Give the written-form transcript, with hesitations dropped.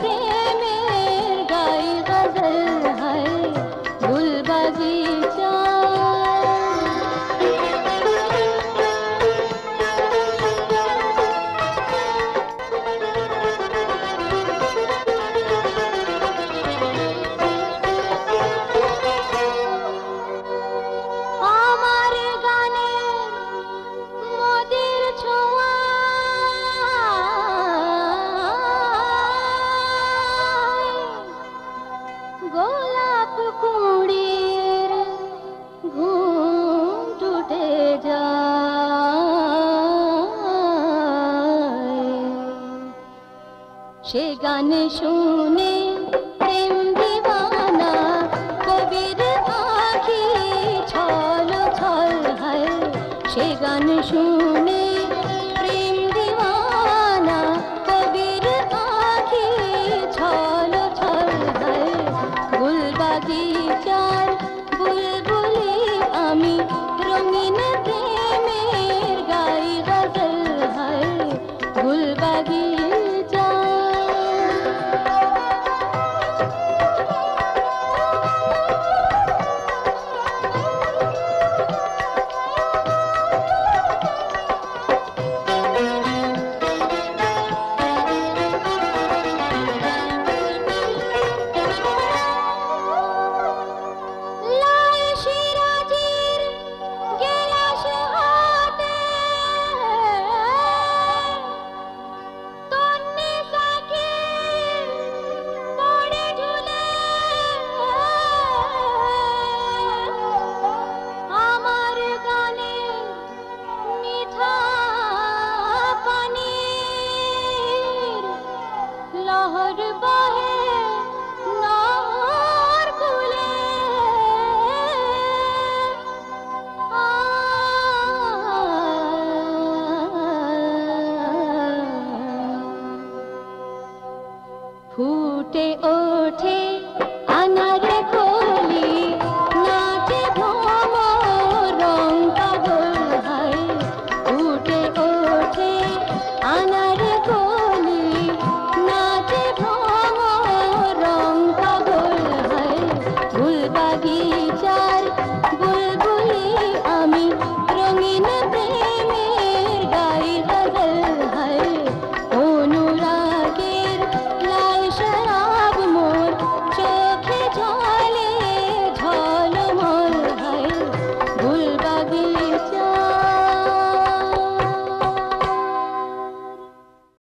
प्रेमेर गाई गजल है गुल बगीचा। গোলাপ কুড়ির ঘুম টুটে যায়, সে গান শুনে প্রেম দিওয়ানা কবির আঁখি ছল ছল হয়। সে গান শুনে প্রেম দিওয়ানা কবির আঁখি ছল ছল হয়। গুল বাগিচার বুলবুলি আমি রঙিন প্রেমের গাই গজল হয় গুল বাগিচা। लहर बहे नार कुले फूटे ओठे